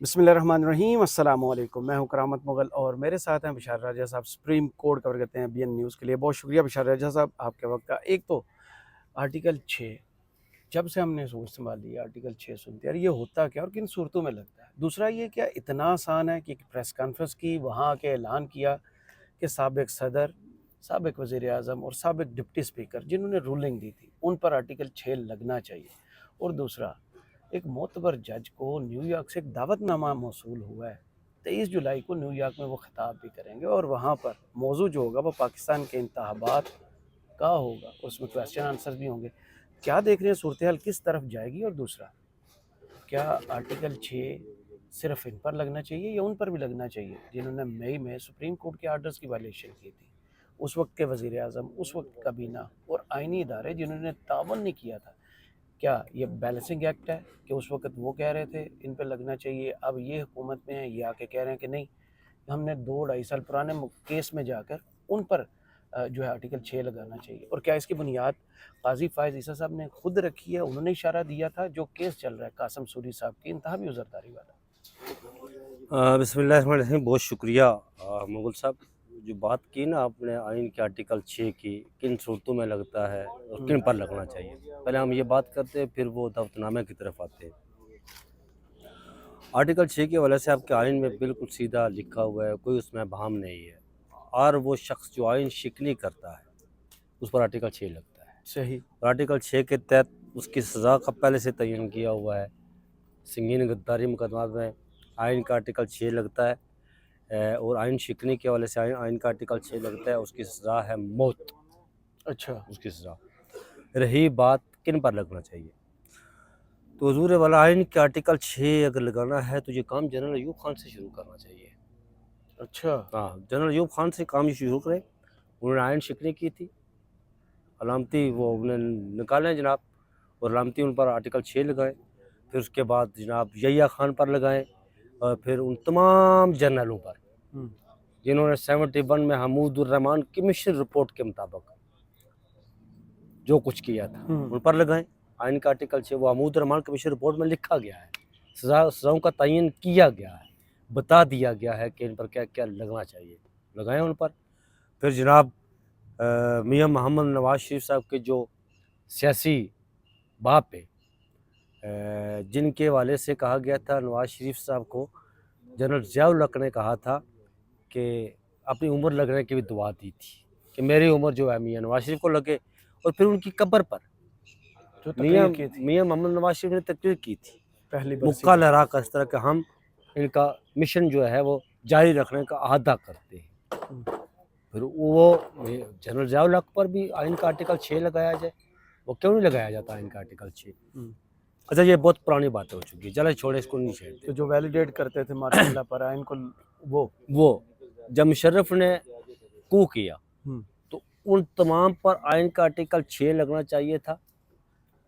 बिस्मिल्लाहिर्रहमानिर्रहीम अस्सलाम वालेकुम। मैं हूं करामत मुगल और मेरे साथ हैं बशार राजा साहब। सुप्रीम कोर्ट कवर करते हैं BN न्यूज़ के लिए। बहुत शुक्रिया बशार राजा साहब आपके वक्त का। एक तो आर्टिकल 6, जब से हमने सोच संभाली आर्टिकल 6 सुनते हैं, यार ये होता क्या और किन सूरतों में लगता है। दूसरा ये क्या इतना आसान है कि प्रेस कॉन्फ्रेंस की, वहाँ आके ऐलान किया कि साबिक सदर, साबिक वज़ीर आज़म और साबिक डिप्टी स्पीकर जिन्होंने रूलिंग दी थी उन पर आर्टिकल 6 लगना चाहिए। और दूसरा, एक मोतबर जज को न्यूयॉर्क से एक दावतनामा मौसूल हुआ है। 23 जुलाई को न्यूयॉर्क में वो खिताब भी करेंगे और वहाँ पर मौजू जो होगा वो पाकिस्तान के इंतखाबात का होगा, उसमें क्वेश्चन आंसर भी होंगे। क्या देख रहे हैं सूरत हाल किस तरफ जाएगी। और दूसरा, क्या आर्टिकल 6 सिर्फ इन पर लगना चाहिए या उन पर भी लगना चाहिए जिन्होंने मई में सुप्रीम कोर्ट के आर्डर्स की वायलेशन की थी। उस वक्त के वज़ीर आज़म, उस वक्त काबीना और आइनी इदारे जिन्होंने तावन नहीं किया था। क्या ये बैलेंसिंग एक्ट है कि उस वक्त वो कह रहे थे इन पर लगना चाहिए, अब ये हुकूमत में है, ये आके कह रहे हैं कि नहीं, हमने 2-2.5 साल पुराने केस में जाकर उन पर जो है आर्टिकल 6 लगाना चाहिए। और क्या इसकी बुनियाद काजी फायज ईसा साहब ने खुद रखी है। उन्होंने इशारा दिया था जो केस चल रहा है कासम सूरी साहब की इंतहाई उज़रदारी वाला। बिस्मिल्लाहिर्रहमानिर्रहीम। बहुत शुक्रिया मुगल साहब, जो बात की ना आपने आइन के आर्टिकल 6 की, किन सूरतों में लगता है और किन पर लगना चाहिए। पहले हम ये बात करते हैं, फिर वो दफ्तनामे की तरफ आते हैं। आर्टिकल 6 की वजह से आपके आइन में बिल्कुल सीधा लिखा हुआ है, कोई उसमें बहाम नहीं है। और वो शख्स जो आइन शिकनी करता है उस पर आर्टिकल 6 लगता है। सही। और आर्टिकल 6 के तहत उसकी सज़ा का पहले से तयन किया हुआ है। संगीन गद्दारी मुकदमा में आइन का आर्टिकल 6 लगता है, और आइन शिकनी के हवाले से आइन का आर्टिकल 6 लगता है। उसकी सज़ा है मौत। अच्छा। उसकी सज़ा रही बात किन पर लगना चाहिए, तो हुजूर वाला आइन के आर्टिकल 6 अगर लगाना है तो ये काम जनरल अयूब खान से शुरू करना चाहिए। अच्छा। हाँ, जनरल अयूब खान से काम ये शुरू करें। उन्होंने आइन शिकनी की थी, अलामती वो उन्हें निकालें जनाब, और अलामती उन पर आर्टिकल 6 लगाएं। फिर उसके बाद जनाब यहिया खान पर लगाएं, और फिर उन तमाम जनरलों पर जिन्होंने 71 में हमीदुर रहमान कमीशन रिपोर्ट के मुताबिक जो कुछ किया था उन पर लगाएं। आइन का आर्टिकल 6 वो हमीदुर रहमान कमीशन रिपोर्ट में लिखा गया है, सज़ाओं का तयन किया गया है, बता दिया गया है कि इन पर क्या क्या लगना चाहिए, लगाएं उन पर। फिर जनाब मियां मोहम्मद नवाज शरीफ साहब के जो सियासी बाप है, जिनके वाले से कहा गया था, नवाज शरीफ साहब को जनरल ज़ियाउल हक ने कहा था कि अपनी उम्र लगने की भी दुआ दी थी कि मेरी उम्र जो है मियां नवाज शरीफ को लगे। और फिर उनकी कब्र पर जो मियां तकरीर की थी मियां मोहम्मद नवाज शरीफ ने तकरीर की थी, पहली मुक्का लहरा कर, इस तरह के हम इनका मिशन जो है वो जारी रखने का अहदा करते हैं। फिर वो जनरल ज़ियाउल हक पर भी आइन का आर्टिकल 6 लगाया जाए। वो क्यों नहीं लगाया जाता आइन का आर्टिकल 6? अच्छा, ये बहुत पुरानी बात हो चुकी है, चलो छोड़े, इसको नहीं छेड़ते। तो जो वैलिडेट करते थे मार्शल पर आइन को, वो जब मुशर्रफ ने कू किया तो उन तमाम पर आइन का आर्टिकल 6 लगना चाहिए था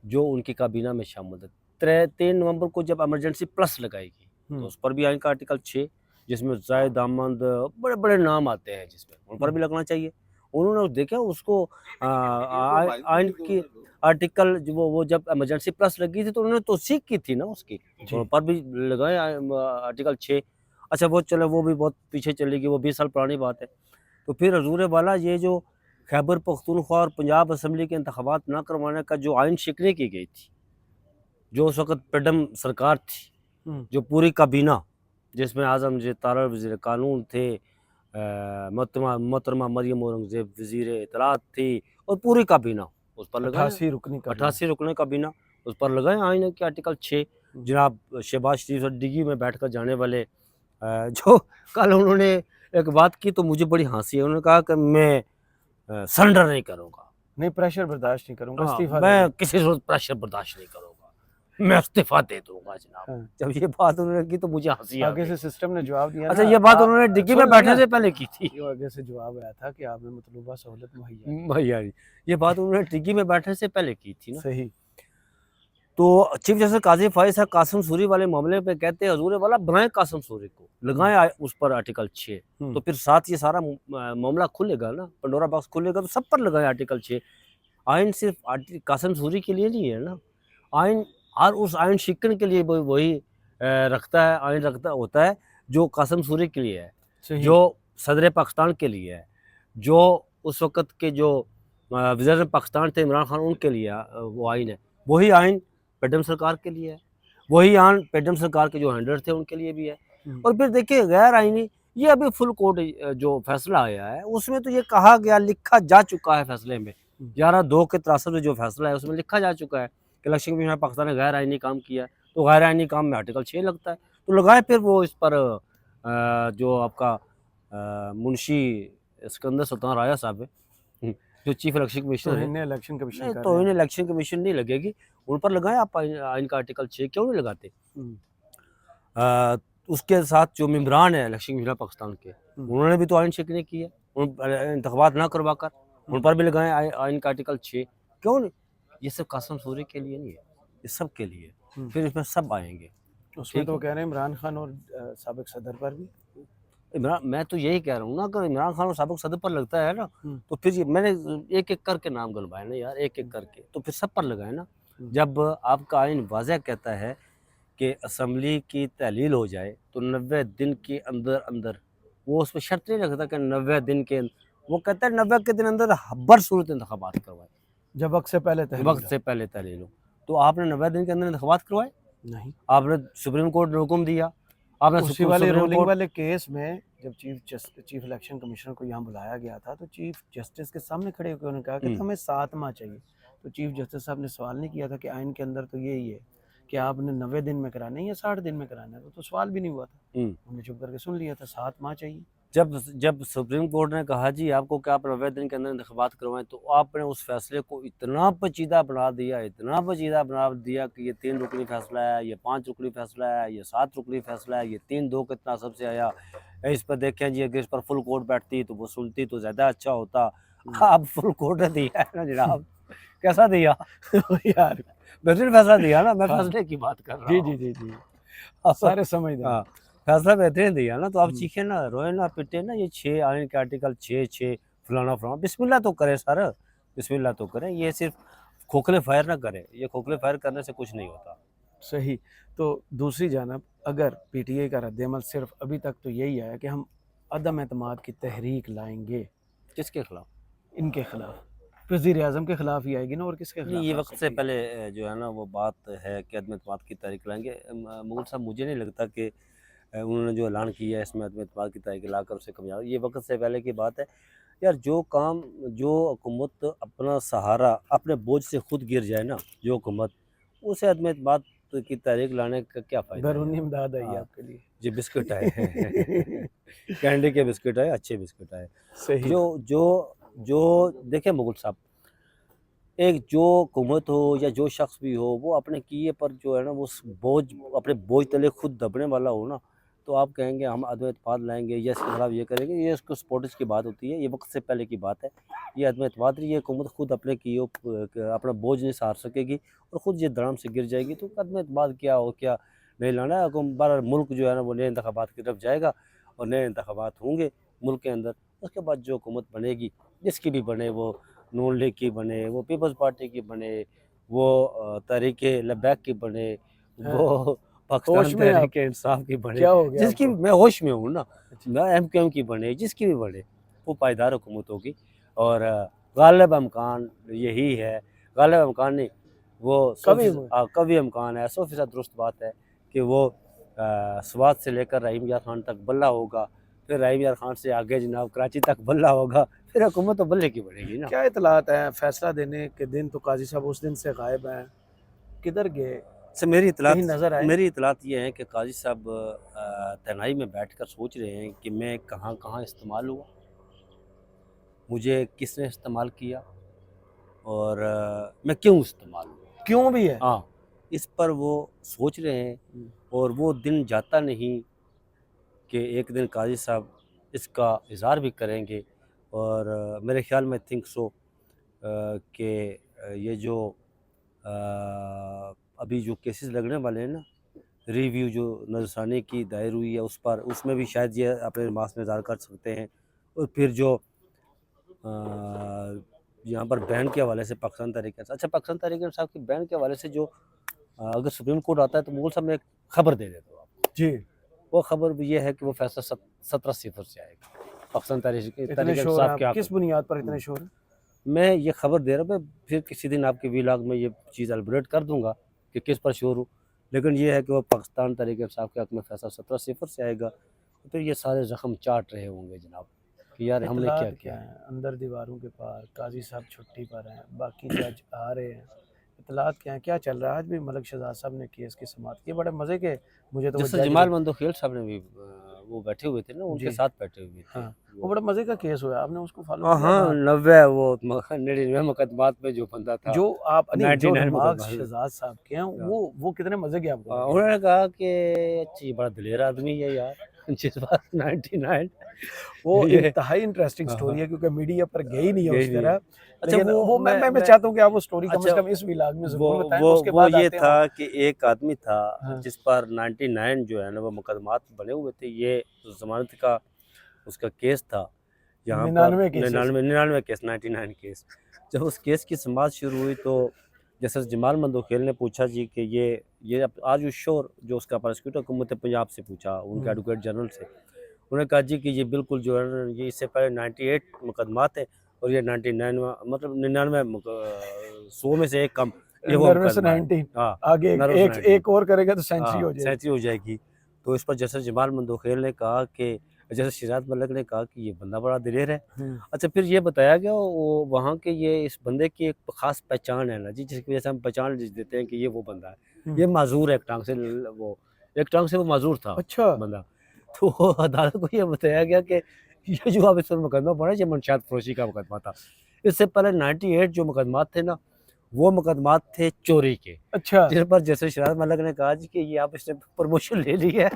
जो उनकी काबीना में शामिल है। 3 नवंबर को जब इमरजेंसी प्लस लगाएगी तो उस पर भी आइन का आर्टिकल 6, जिसमें जायद अहमद बड़े बड़े नाम आते हैं, जिसमें उन पर भी लगना चाहिए। उन्होंने देखा उसको आइन की आर्टिकल जो वो जब इमरजेंसी प्लस लगी थी तो उन्होंने तौसीक की थी ना उसकी, तो उन पर भी लगाए आर्टिकल 6। अच्छा वो चलो, वो भी बहुत पीछे चली गई, वो 20 साल पुरानी बात है। तो फिर हजूर वाला ये जो खैबर पख्तूनख्वा और पंजाब असम्बली के इंतखाबात ना करवाने का जो आइन शिकनी की गई थी, जो उस वक्त पेडम सरकार थी, जो पूरी काबीना जिसमें आज़म तारा वज़ीर कानून थे, मोहतरमा मरियम औरंगज़ेब वज़ीर इत्तलात थी, और पूरी काबीना उस पर लगाए। 88 रुकने काबीना उस पर लगाए आइन के आर्टिकल 6। जनाब शहबाज शरीफ डिग्गी में बैठ कर जाने वाले जो कल उन्होंने एक बात की तो मुझे बड़ी हंसी है। उन्होंने कहा कि मैं सरेंडर नहीं करूँगा, नहीं प्रेशर बर्दाश्त नहीं करूंगा, इस्तीफा मैं किसी सूरत प्रेशर बर्दाश्त नहीं करूँगा, मैं इस्तीफा दे दूंगा जनाब। जब ये बात उन्होंने की तो मुझे हंसी आ गई। आगे से सिस्टम ने जवाब दिया। अच्छा, ये बात उन्होंने डिग्गी में बैठने से पहले की थी। आगे से जवाब आया था कि आपने मतलूबा सहूलत मुहैया, ये बात उन्होंने डिग्गी में बैठने से पहले की थी ना। सही। तो चीफ जस्टिस काजी फाइज साहब कासिम सूरी वाले मामले पे कहते हैं हजूर वाला बनाए कासिम सूरी को, लगाए उस पर आर्टिकल 6, तो फिर साथ ये सारा मामला खुलेगा ना, पंडोरा बॉक्स खुलेगा, तो सब पर लगाए आर्टिकल 6। आइन सिर्फ कासिम सूरी के लिए नहीं है ना, आइन और उस आइन शिकन के लिए वही रखता है, आइन रखता होता है जो कासिम सूरी के लिए है, सही जो सदर पाकिस्तान के लिए है, जो उस वक़्त के जो वज़ीर पाकिस्तान थे इमरान खान उनके लिए वो आइन है। वही आइन पेडम सरकार के लिए है, वही आइन पेडम सरकार के जो हैंडलर थे उनके लिए भी है। और फिर देखिए गैर आइनी, ये अभी फुल कोर्ट जो फैसला आया है उसमें तो ये कहा गया, लिखा जा चुका है फैसले में, 11/2 के 63 में जो फैसला है उसमें लिखा जा चुका है कि इलेक्शन कमीशन पाकिस्तान ने गैर आइनी काम किया है, तो गैर आइनी काम में आर्टिकल 6 लगता है, तो लगाए फिर वो इस पर जो आपका मुंशी सिकंदर सुल्तान राजा साहब है, जो चीफ इलेक्शन तो कमिश्नर है। इन्हें इलेक्शन कमीशन नहीं कर तो रहे हैं। इन्हें इलेक्शन कमीशन नहीं लगेगी, उन पर लगाएं आप आइन का आर्टिकल 6 क्यों नहीं लगाते? हम्म, अ, उसके साथ जो मेम्बरान है इलेक्शन कमीशन पाकिस्तान के, उन्होंने भी तो आइन शिकने की है, इंतखाबात ना करवा कर उन पर भी लगाएं आइन का आर्टिकल 6 क्यों नहीं? ये सिर्फ कासिम सूरी के लिए नहीं है, ये सब के लिए है। फिर इसमें सब आएंगे। उसमें ठीक तो है। वो कह रहे हैं इमरान खान और साबिक सदर पर भी। इमरान, मैं तो यही कह रहा हूँ ना, अगर इमरान खान और साबिक सदर पर लगता है ना, हम्म, तो फिर ये मैंने एक एक करके नाम गिनवाए ना यार, एक एक करके, तो फिर सब पर लगाए ना। हम्म। जब आपका आइन वाज़ह कहता है कि असम्बली की तहलील हो जाए तो 90 दिन के अंदर अंदर, वो उस पर शर्त नहीं रखता कि 90 दिन के, वो कहता है 90 के दिन अंदर हर सूरत इंतखाबात करवाए, जब वक्त से पहले तहलील वक्त हो। से पहले तहलील हो। तो आपने 90 दिन के अंदर इंतखाबात करवाए, नहीं, आपने सुप्रीम कोर्ट ने हुक्म दिया, आपने उसी वाले सुप्रीम रोलिंग कोर्ट, वाले केस में जब चीफ इलेक्शन कमिश्नर को यहाँ बुलाया गया था तो चीफ जस्टिस के सामने खड़े होकर उन्होंने कहा कि हमें 7 माह चाहिए। तो चीफ जस्टिस साहब ने सवाल नहीं किया था कि आइन के अंदर तो यही है कि आपने 90 दिन में कराना है या 60 दिन में कराना है, तो सवाल भी नहीं हुआ था, उन्होंने चुप करके सुन लिया था 7 माह चाहिए। जब सुप्रीम कोर्ट ने कहा जी आपको क्या आप 90 दिन के अंदर इंतखाबात करवाएं, तो आपने उस फैसले को इतना पेचीदा बना दिया, इतना पेचीदा बना दिया कि ये 3 रुकनी फैसला है, ये 5 रुकनी फैसला है, ये 7 रुकनी फैसला है, ये 3-2 कितना सबसे आया, इस पर देखें जी अगर इस पर फुल कोर्ट बैठती तो वो सुनती तो ज़्यादा अच्छा होता। अब फुल कोर्ट ने दिया है ना जनाब, कैसा दिया यार बेहतरीन फैसला दिया ना, मैं हाँ। फैसले की बात कर रहा जी हूँ। जी जी जी सारे समझदार। हाँ, फैसला बेहतरीन दिया ना, तो आप चीखे ना, रोए ना, पिटे ना, ये 6 आइन के आर्टिकल 6 फलाना फलाना, बिस्मिल्लाह तो करें सर, बिस्मिल्लाह तो करें, ये सिर्फ खोखले फायर ना करें, ये खोखले फायर करने से कुछ नहीं होता। सही। तो दूसरी जानब अगर पीटीआई का रद्द-ए-अमल सिर्फ अभी तक तो यही आया कि हम अदम एतमाद की तहरीक लाएंगे किसके खिलाफ? इनके खिलाफ, वज़ीर आज़म के खिलाफ ही आएगी ना, और किसके नहीं, खिलाफ ये आ वक्त से सकती है? पहले जो है ना वो बात है कि अदम एतमाद की तारीख लाएंगे। मुगल साहब मुझे नहीं लगता कि उन्होंने जो ऐलान किया है इसमें अदम एतमाद की तारीख लाकर उसे कामयाब, ये वक्त से पहले की बात है। यार जो काम, जो हुकूमत अपना सहारा अपने बोझ से खुद गिर जाए ना, जो हुकूमत, उसे अदम एतमाद की तारीख लाने का क्या फ़ायदा है बैरूनी यार? इमदाद आई हाँ, आपके लिए। जी बिस्किट आए कैंडी के बिस्किट आए, अच्छे बिस्किट आए। सही। जो जो जो देखें मुगल साहब, एक जो हुकूमत हो या जो शख्स भी हो, वो अपने किए पर जो है ना वो बोझ, अपने बोझ तले खुद दबने वाला हो ना, तो आप कहेंगे हम अदम एतमाद लाएंगे या इसके खिलाफ ये करेंगे, ये उसको सपोर्ट्स की बात होती है, ये वक्त से पहले की बात है। ये अदम एतमाद नहीं, ये हुकूमत खुद अपने किए अपना बोझ नहीं सहार सकेगी और ख़ुद ये धड़ाम से गिर जाएगी, तो अदम एतमाद क्या हो क्या नहीं लाना है। बहरहाल मुल्क जो है ना वो नए इंतखाबात की तरफ जाएगा और नए इंतखाबात होंगे मुल्क के अंदर, उसके बाद जो हुकूमत बनेगी, जिसकी भी बने, वो नून लीग की बने, वो पीपल्स पार्टी की बने, वो तहरीक लबैक की बने, हाँ, वो पाकिस्तान होश में आप? तहरीक इंसाफ की बने, क्या हो गया जिसकी आपको? मैं होश में हूँ ना, अच्छा। मैं एमक्यूएम की बने, जिसकी भी बने, वो पायदार हुकूमत होगी। और गालिब इम्कान यही है, गालिब इम्कान नहीं, वो कभी कभी इम्कान है, 100% दुरुस्त बात है कि वो स्वात से लेकर रहीम यार खान तक बल्ला होगा, फिर रहीम यार खान से आगे जनाब कराची तक बल्ला होगा, फिर हुकूमत तो बल्ले की बनेगी ना। क्या इतलात है फैसला देने के दिन तो काजी साहब उस दिन से गायब हैं, किधर गए? से कहीं नजर आए? मेरी इतलात ये है कि काजी साहब तन्हाई में बैठकर सोच रहे हैं कि मैं कहाँ कहाँ इस्तेमाल हुआ, मुझे किसने इस्तेमाल किया और मैं क्यों इस्तेमाल हुआ। क्यों भी है? हाँ, इस पर वो सोच रहे हैं और वो दिन जाता नहीं कि एक दिन काजी साहब इसका इज़हार भी करेंगे। और मेरे ख्याल में थिंक सो कि ये जो अभी जो केसेस लगने वाले हैं ना, रिव्यू जो नजरसानी की दायर हुई है उस पर, उसमें भी शायद ये अपने मास में इज़हार कर सकते हैं। और फिर जो यहाँ पर बैन के हवाले से पाकिस्तान तहरीक इंसाफ, अच्छा पाकिस्तान तहरीक इंसाफ की बैन के हवाले से जो अगर सुप्रीम कोर्ट आता है तो मुगल साहब मैं एक खबर दे देता हूँ। جی وہ خبر بھی یہ ہے کہ وہ فیصلہ 17-0 سے آئے گا پاکستان تحریک اتنے شور انصاف ہیں کے آپ حق کس میں۔ بنیاد پر اتنے شور ہیں؟ میں یہ خبر دے رہا ہوں، پھر کسی دن آپ کے ویلاگ میں یہ چیز البریٹ کر دوں گا کہ کس پر شور ہوں، لیکن یہ ہے کہ وہ پاکستان تحریک انصاف کے حق میں فیصلہ 17-0 سے آئے گا، پھر یہ سارے زخم چاٹ رہے ہوں گے جناب کہ یار ہم نے کیا اطلاعات کیا۔ کیا ہیں اندر دیواروں کے پار؟ قاضی صاحب چھٹی پر ہیں، باقی جج آ رہے ہیں، اطلاعات کیا ہیں؟ کیا چل رہا ہے؟ آج بھی ملک شہزاد صاحب نے کیس کی سماعت کی، بڑے مزے کے مجھے تو وہ جیسے جج جمال مندوخیل صاحب نے بھی وہ بیٹھے ہوئے تھے نا، ان کے جی ساتھ بیٹھے ہوئے تھے ہاں وہ بڑا مزے کا کیس ہوا، آپ نے اس کو فالو کیا ہاں باہر؟ 90 وہ 99 مقدمات میں جو بندہ تھا، جو آپ نہیں جو 99 ریمارکس مقدمات، شہزاد صاحب کے ہیں وہ کتنے مزے کے آپ کو لگے؟ انہوں نے کہا کہ اچھی بڑا دلیر آدمی ہے یار جس بات 99 وہ یہ انتہائی انٹرسٹنگ سٹوری ہے کیونکہ میڈیا پر گئی نہیں ہے یہی اس نہیں۔ طرح، اچھا لیکن وہ میں میں چاہتا ہوں کہ آپ وہ سٹوری کم از اچھا کم اس ویلاگ میں وہ ضرور بتائیں، وہ اس کے وہ بعد یہ آتے ہیں تھا ہم۔ کہ ایک آدمی تھا ہاں جس پر 99 جو ہے نا وہ مقدمات بنے ہوئے تھے، یہ ضمانت کا اس کا کیس تھا یہاں پر 99 کیسز 99 کیس 99 کیس۔ جب اس کیس کی سماعت شروع ہوئی تو جسٹس جمال مندوخیل نے پوچھا جی کہ یہ آج اس شور جو اس کا پروسیکیوٹر حکومت پنجاب سے پوچھا، ان کے ایڈوکیٹ جنرل سے، انہوں نے کہا جی کہ یہ بالکل جو ہے نا یہ اس سے پہلے 98 مقدمات ہیں اور یہ 99 مطلب 99 100 میں سے ایک کم یہ وہ نروے سے مقدمہ ہے۔ 19 ہاں آگے نروے سے 19 ایک اور کرے گا تو سینچری ہو جائے گی۔ سینچری ہو جائے گی۔ تو اس پر جسٹس جمال مندوخیل نے کہا کہ جسٹس شہزاد ملک نے کہا کہ یہ بندہ بڑا دلیر ہے۔ اچھا پھر یہ بتایا گیا وہاں کے یہ اس بندے کی ایک خاص پہچان ہے نا جی، جس کی وجہ سے ہم پہچان دیتے ہیں کہ یہ وہ بندہ ہے، یہ معذور ہے، ایک ٹانگ سے وہ معذور تھا اچھا بندہ۔ تو عدالت کو یہ بتایا گیا کہ یہ جو آپ اس پر مقدمہ پڑھا یہ منشیات فروشی کا مقدمہ تھا۔ اس سے پہلے 98 جو مقدمات تھے نا وہ مقدمات تھے چوری کے، اچھا جس پر جیسے شہزاد ملک نے کہا جی کہ یہ آپ اس نے پروموشن لے لی ہے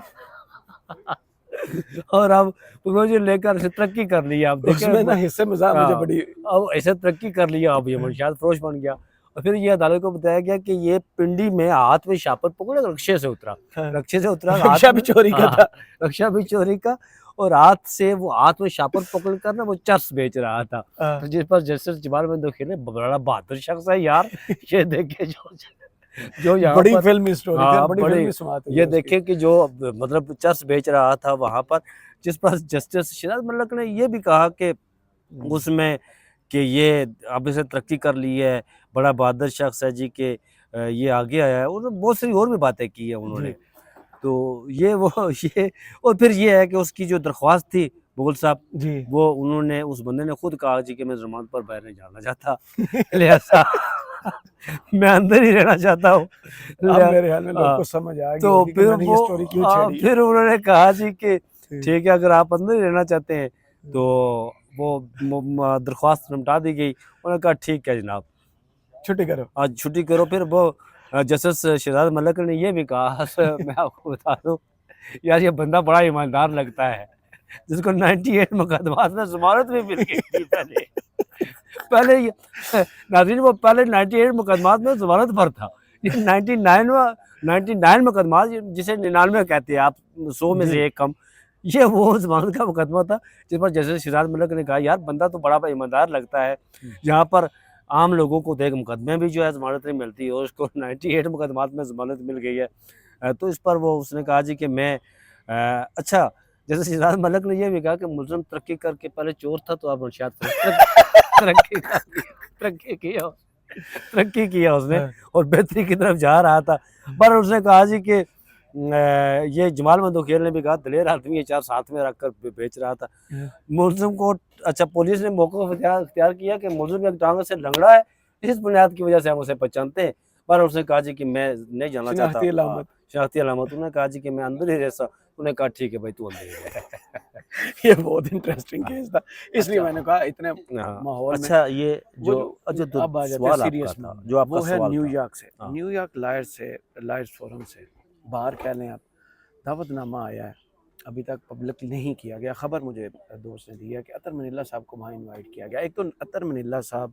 اور اب پروموشن لے کر اسے ترقی کر لی ہے، آپ اس دیکھیں میں نا حصے مزاح مجھے بڑی اب ایسے ترقی کر لیا، اب یہ منشیات فروش بن گیا۔ اور پھر یہ عدالت کو بتایا گیا کہ یہ پنڈی میں ہاتھ میں شاپر پکڑے رکشے سے اترا، رکشہ بھی چوری کا تھا۔ رکشہ بھی چوری کا، اور ہاتھ میں شاپر پکڑ کر نا وہ چرس بیچ رہا تھا، جس پر جسٹس جمال مندوخیل نے بڑا بہادر شخص ہے یار، یہ دیکھے جو یہاں بڑی پر فلمی سٹوری تھی، بڑی فلمی سماعت ہوئی یہ اس کی۔ دیکھیں کہ جو مطلب چرس بیچ رہا تھا وہاں پر، جس پر جسٹس شہزاد ملک نے یہ بھی کہا کہ اس میں کہ یہ اب اسے ترقی کر لی ہے، بڑا بہادر شخص ہے جی کہ یہ آگے آیا ہے، اور بہت ساری اور بھی باتیں کی ہیں انہوں نے۔ تو یہ اور پھر یہ ہے کہ اس کی جو درخواست تھی مغل صاحب، جی وہ انہوں نے اس بندے نے خود کہا جی کہ میں ضمانت پر باہر نہیں جانا چاہتا، لہذا میں اندر ہی رہنا چاہتا ہوں۔ اب میرے خیال میں لوگ کو سمجھ آ گئی تو ہوگی کہ پھر میں نے یہ سٹوری کیوں چھیڑی ہے۔ پھر انہوں نے کہا جی کہ ٹھیک ہے اگر آپ اندر ہی رہنا چاہتے ہیں تو وہ درخواست نمٹا دی گئی، انہوں نے کہا ٹھیک ہے جناب چھٹی کرو۔ آج چھٹی کرو۔ پھر وہ جسٹس شہزاد ملک نے یہ بھی کہا، میں آپ کو بتا دوں یار یہ بندہ بڑا ایماندار لگتا ہے، جس کو 98 مقدمات میں ضمانت بھی مل گئی تھی پہلے ناظرین وہ پہلے 98 مقدمات میں ضمانت پر تھا، یہ 99 مقدمات جسے 99 کہتے ہیں آپ 100 میں سے ایک کم، یہ وہ ضمانت کا مقدمہ تھا جس پر جسٹس شہزاد ملک نے کہا یار بندہ تو بڑا ایماندار لگتا ہے، جہاں پر عام لوگوں کو دیکھ مقدمے بھی جو ہے ضمانت نہیں ملتی اور اس کو 98 مقدمات میں ضمانت مل گئی ہے۔ تو اس پر اس نے کہا جی کہ میں اچھا جیسے شہزاد ملک نے یہ بھی کہا کہ ملزم ترقی کر کے پہلے چور تھا تو اب منشیات ترقی کیا اس نے اور بہتری کی طرف جا رہا تھا، پر اس نے کہا جی کہ یہ جمال مندوخیل نے بھی کہا دلیر آدمی چار ساتھ میں رکھ کر بیچ رہا تھا ملزم کو۔ اچھا پولیس نے موقع اختیار کیا کہ ملزم ایک ٹانگ سے لنگڑا ہے، اس بنیاد کی وجہ سے ہم اسے پہچانتے ہیں، پر اس نے کہا جی کہ میں نہیں جانا چاہتا، شناختی علامت، انہوں نے کہا جی کہ میں اندر ہی رہتا، انہوں نے کہا ٹھیک ہے بھائی تو اندر ہی رہ۔ یہ بہت انٹرسٹنگ کیس تھا، اس لیے میں نے کہا اتنے ماحول میں۔ اچھا یہ جو اب آ جاتے ہیں سوال آپ سیریس کا میں، تھا جو آپ کا وہ ہے سوال نیو تھا، یارک سے، نیو یارک لائرز فورم سے باہر کہہ لیں آپ، دعوت نامہ آیا ہے، ابھی تک پبلک نہیں کیا گیا، خبر مجھے دوست نے دی ہے کہ اطہر منیلہ صاحب کو وہاں انوائٹ کیا گیا۔ ایک تو اطہر منیلہ صاحب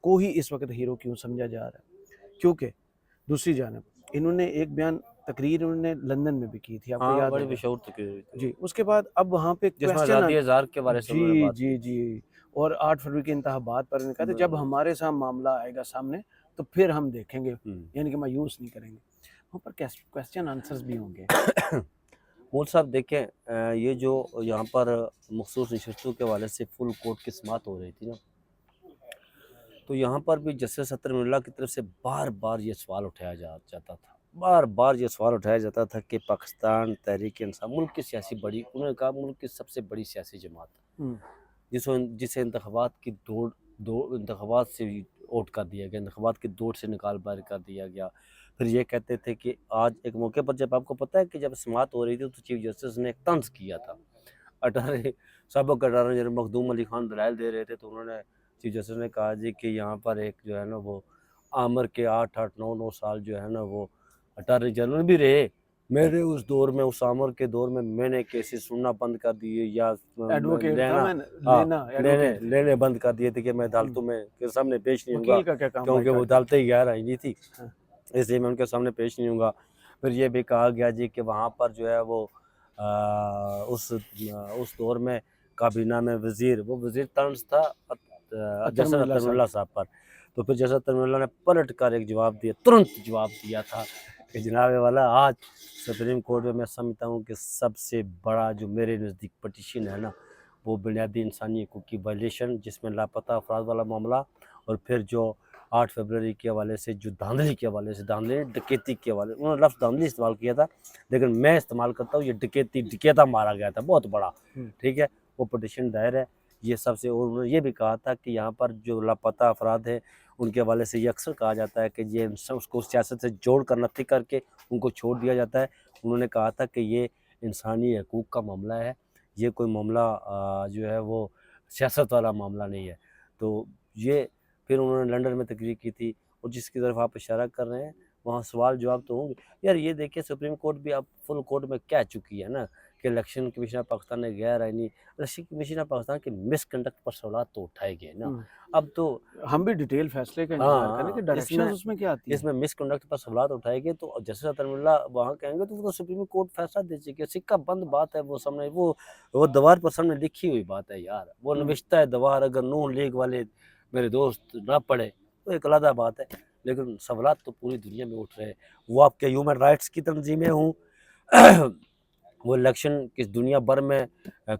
کو ہی اس وقت ہیرو کیوں سمجھا جا رہا ہے، کیونکہ دوسری جانب انہوں نے ایک بیان تقریر انہوں نے لندن میں بھی کی تھی، آپ کو یاد بڑی ہے مشہور تقریر جی، اس کے بعد اب وہاں پہ جس میں آزادی ازار کے بارے سے انہوں نے بات کی، جی اور 8 فروری کے انتخابات پر انہوں نے کہا تھا جب ہمارے سامنے معاملہ آئے گا سامنے تو پھر ہم دیکھیں گے، یعنی کہ مایوس نہیں کریں گے، وہاں پر کویسچن آنسرز بھی ہوں گے۔ مول صاحب دیکھیں یہ جو یہاں پر مخصوص نشستوں کے حوالے سے فل کورٹ کی سماعت ہو رہی تھی نا، تو یہاں پر بھی جسٹس ستر اللہ کی طرف سے بار بار یہ سوال اٹھایا جاتا تھا، بار بار یہ سوال اٹھایا جاتا تھا کہ پاکستان تحریک انصاف ملک کی سیاسی بڑی، انہوں نے کہا ملک کی سب سے بڑی سیاسی جماعت، جسے انتخابات کی انتخابات سے اوٹ کر دیا گیا، انتخابات کی دوڑ سے نکال باہر کر دیا گیا۔ پھر یہ کہتے تھے کہ آج ایک موقع پر جب آپ کو پتہ ہے کہ جب سماعت ہو رہی تھی تو چیف جسٹس نے ایک طنز کیا تھا، سابق اٹارنی جنرل مخدوم علی خان دلائل دے رہے تھے تو انہوں نے چیف جسٹس نے کہا جی کہ یہاں پر ایک جو ہے نا وہ عامر کے 8 سال جو ہے نا وہ اٹارنی جنرل بھی رہے، میرے اس دور میں، اس عامر کے دور میں نے کیسز سننا بند کر دیے یا ایڈوکیٹ تھا میں لینے بند کر دیے تھے کہ میں عدالتوں میں کے سامنے پیش نہیں ہوں گا، وکیل کا کیا کام کیونکہ وہ عدالتیں غیر آئینی تھی، اس لیے میں ان کے سامنے پیش نہیں ہوں گا۔ پھر یہ بھی کہا گیا جی کہ وہاں پر جو ہے وہ اس دور میں کابینہ میں وہ وزیر طنز تھا جسٹس اطہر اللہ صاحب پر، تو پھر جسٹس اطہر اللہ نے پلٹ کر ایک جواب دیا، ترنت جواب دیا تھا کہ جناب والا آج سپریم کورٹ میں سمجھتا ہوں کہ سب سے بڑا جو میرے نزدیک پٹیشن ہے نا وہ بنیادی انسانی حقوق کی وائلیشن، جس میں لاپتہ افراد والا معاملہ، اور پھر جو 8 فروری کے حوالے سے جو دھاندلی کے حوالے سے، دھاندلی ڈکیتی کے حوالے، انہوں نے لفظ دھاندلی استعمال کیا تھا لیکن میں استعمال کرتا ہوں یہ ڈکیتا مارا گیا تھا بہت بڑا، ٹھیک ہے، وہ پٹیشن دائر ہے یہ سب سے۔ اور انہوں نے یہ بھی کہا تھا کہ یہاں پر جو لاپتہ افراد ہیں ان کے حوالے سے یہ اکثر کہا جاتا ہے کہ یہ اس کو سیاست سے جوڑ کر نفی کر کے ان کو چھوڑ دیا جاتا ہے، انہوں نے کہا تھا کہ یہ انسانی حقوق کا معاملہ ہے، یہ کوئی معاملہ جو ہے وہ سیاست والا معاملہ نہیں ہے۔ تو یہ پھر انہوں نے لنڈن میں تقریر کی تھی، اور جس کی طرف آپ اشارہ کر رہے ہیں وہاں سوال جواب تو ہوں گے یار۔ یہ دیکھیں سپریم کورٹ بھی اب فل کورٹ میں کہہ چکی ہے نا کہ الیکشن کمیشن آف پاکستان نے غیر آئینی، الیکشن کمیشن آف پاکستان کے مس کنڈکٹ پر سوالات تو اٹھائے گئے نا، اب تو ہم بھی ڈیٹیل فیصلے کا انتظار کریں کہ ڈائریکشنز اس میں کیا آتی اس میں مس کنڈکٹ پر سوالات اٹھائے گئے تو جسٹس اطہر اللہ وہاں کہیں گے تو سپریم کورٹ فیصلہ دے چکی ہے، سکہ بند بات ہے، وہ سامنے وہ دیوار پر سامنے لکھی ہوئی بات ہے یار، وہ نوشتہ ہے دیوار، اگر نون لیگ والے میرے دوست نہ پڑھے تو ایک علیحدہ بات ہے، لیکن سوالات تو پوری دنیا میں اٹھ رہے ہیں، وہ آپ کے ہیومن رائٹس کی تنظیمیں ہوں، وہ الیکشن کس دنیا بھر میں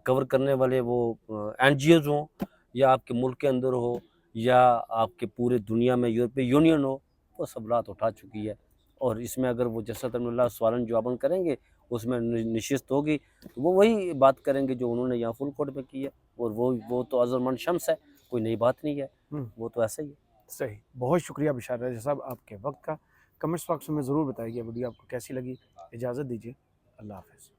کور کرنے والے وہ این جی اوز ہوں، یا آپ کے ملک کے اندر ہو، یا آپ کے پورے دنیا میں یورپی یونین ہو، وہ سوالات اٹھا چکی ہے۔ اور اس میں اگر وہ جسٹس اطہر اللہ سوالن جواباً کریں گے، اس میں نشست ہوگی تو وہ وہی بات کریں گے جو انہوں نے یہاں فل کورٹ میں کی ہے، اور وہ تو ازرمن شمس ہے، کوئی نئی بات نہیں ہے، وہ تو ایسا ہی ہے۔ صحیح، بہت شکریہ بشار راجہ صاحب آپ کے وقت کا۔ کمنٹس باکس میں ضرور بتائیے ویڈیو آپ کو کیسی لگی۔ اجازت دیجیے، اللہ حافظ۔